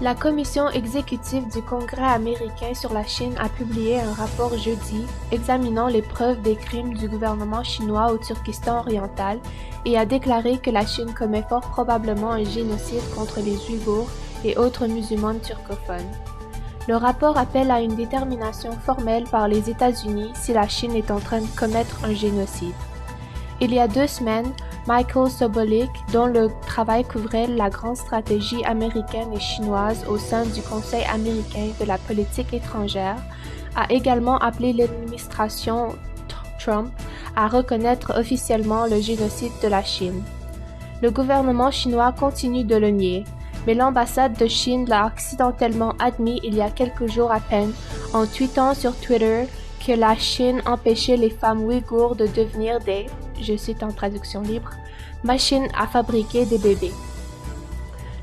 La commission exécutive du Congrès américain sur la Chine a publié un rapport jeudi examinant les preuves des crimes du gouvernement chinois au Turkestan oriental et a déclaré que la Chine commet fort probablement un génocide contre les Ouïghours et autres musulmans turcophones. Le rapport appelle à une détermination formelle par les États-Unis si la Chine est en train de commettre un génocide. Il y a 2 semaines, Michael Sobolik, dont le travail couvrait la grande stratégie américaine et chinoise au sein du Conseil américain de la politique étrangère, a également appelé l'administration Trump à reconnaître officiellement le génocide de la Chine. Le gouvernement chinois continue de le nier, mais l'ambassade de Chine l'a accidentellement admis il y a quelques jours à peine en tweetant sur Twitter que la Chine empêchait les femmes ouïghours de devenir des, je cite en traduction libre, machines à fabriquer des bébés.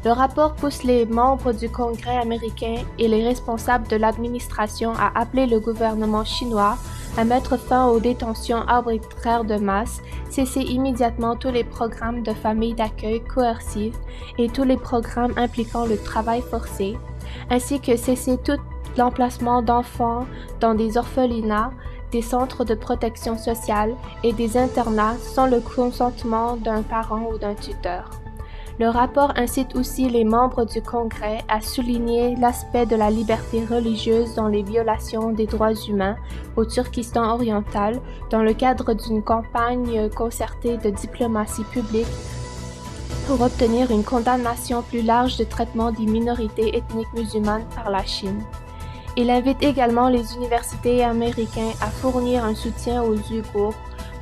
Le rapport pousse les membres du Congrès américain et les responsables de l'administration à appeler le gouvernement chinois à mettre fin aux détentions arbitraires de masse, cesser immédiatement tous les programmes de familles d'accueil coercives et tous les programmes impliquant le travail forcé, ainsi que cesser tout l'emplacement d'enfants dans des orphelinats, des centres de protection sociale et des internats sans le consentement d'un parent ou d'un tuteur. Le rapport incite aussi les membres du Congrès à souligner l'aspect de la liberté religieuse dans les violations des droits humains au Turkestan oriental dans le cadre d'une campagne concertée de diplomatie publique pour obtenir une condamnation plus large de traitement des minorités ethniques musulmanes par la Chine. Il invite également les universités américaines à fournir un soutien aux Ouïghours,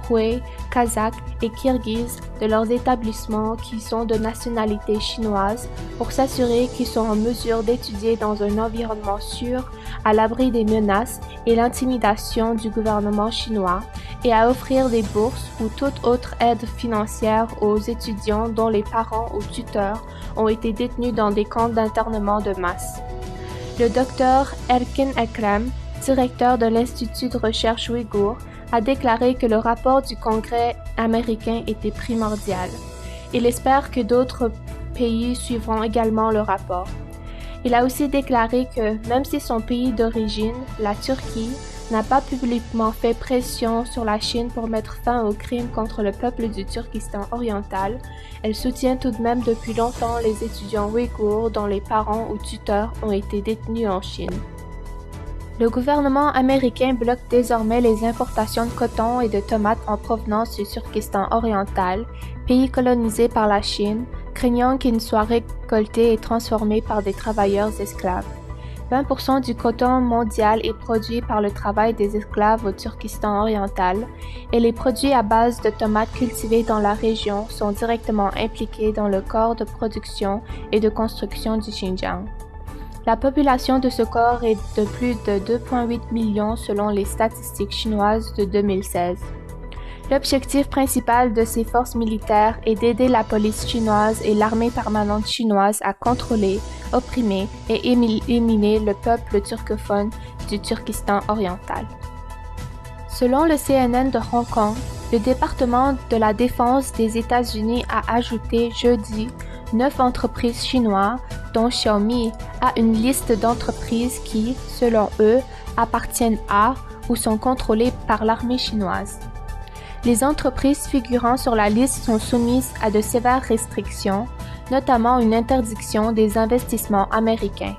Hui, Kazakhs et Kirghizes de leurs établissements qui sont de nationalité chinoise pour s'assurer qu'ils sont en mesure d'étudier dans un environnement sûr, à l'abri des menaces et l'intimidation du gouvernement chinois, et à offrir des bourses ou toute autre aide financière aux étudiants dont les parents ou tuteurs ont été détenus dans des camps d'internement de masse. Le Dr Erkin Ekrem, directeur de l'Institut de recherche ouïghour, a déclaré que le rapport du Congrès américain était primordial. Il espère que d'autres pays suivront également le rapport. Il a aussi déclaré que, même si son pays d'origine, la Turquie, n'a pas publiquement fait pression sur la Chine pour mettre fin aux crimes contre le peuple du Turkestan oriental, elle soutient tout de même depuis longtemps les étudiants ouïghours dont les parents ou tuteurs ont été détenus en Chine. Le gouvernement américain bloque désormais les importations de coton et de tomates en provenance du Turkestan oriental, pays colonisé par la Chine, craignant qu'ils ne soient récoltés et transformés par des travailleurs esclaves. 20% du coton mondial est produit par le travail des esclaves au Turkestan oriental, et les produits à base de tomates cultivés dans la région sont directement impliqués dans le corps de production et de construction du Xinjiang. La population de ce corps est de plus de 2,8 millions selon les statistiques chinoises de 2016. L'objectif principal de ces forces militaires est d'aider la police chinoise et l'armée permanente chinoise à contrôler, opprimer et éliminer le peuple turcophone du Turkestan oriental. Selon le CNN de Hong Kong, le département de la défense des États-Unis a ajouté jeudi 9 entreprises chinoises, dont Xiaomi, à une liste d'entreprises qui, selon eux, appartiennent à ou sont contrôlées par l'armée chinoise. Les entreprises figurant sur la liste sont soumises à de sévères restrictions, notamment une interdiction des investissements américains.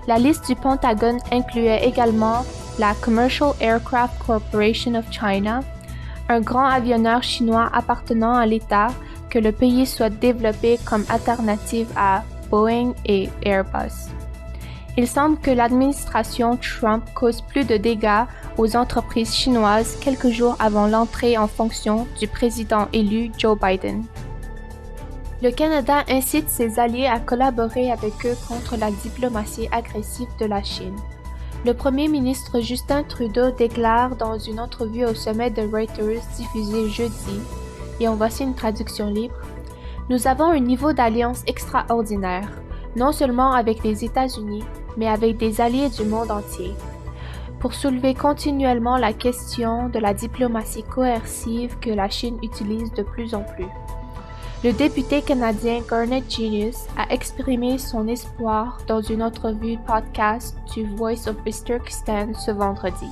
La liste du Pentagone incluait également la Commercial Aircraft Corporation of China, un grand avionneur chinois appartenant à l'État que le pays souhaite développer comme alternative à Boeing et Airbus. Il semble que l'administration Trump cause plus de dégâts aux entreprises chinoises quelques jours avant l'entrée en fonction du président élu Joe Biden. Le Canada incite ses alliés à collaborer avec eux contre la diplomatie agressive de la Chine. Le premier ministre Justin Trudeau déclare dans une entrevue au sommet de Reuters diffusée jeudi, et en voici une traduction libre, « Nous avons un niveau d'alliance extraordinaire, non seulement avec les États-Unis, mais avec des alliés du monde entier, pour soulever continuellement la question de la diplomatie coercive que la Chine utilise de plus en plus. » Le député canadien Garnet Genius a exprimé son espoir dans une entrevue podcast du Voice of Uzbekistan ce vendredi.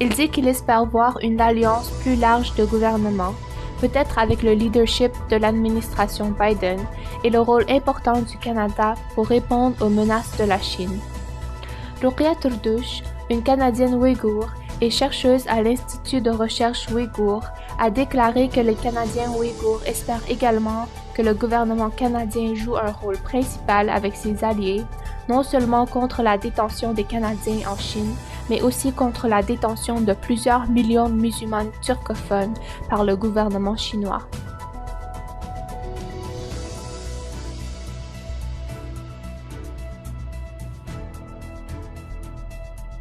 Il dit qu'il espère voir une alliance plus large de gouvernements, peut-être avec le leadership de l'administration Biden et le rôle important du Canada pour répondre aux menaces de la Chine. Rouqia Turdouch, une Canadienne ouïghour et chercheuse à l'Institut de recherche ouïghour, a déclaré que les Canadiens ouïghours espèrent également que le gouvernement canadien joue un rôle principal avec ses alliés, non seulement contre la détention des Canadiens en Chine, mais aussi contre la détention de plusieurs millions de musulmans turcophones par le gouvernement chinois.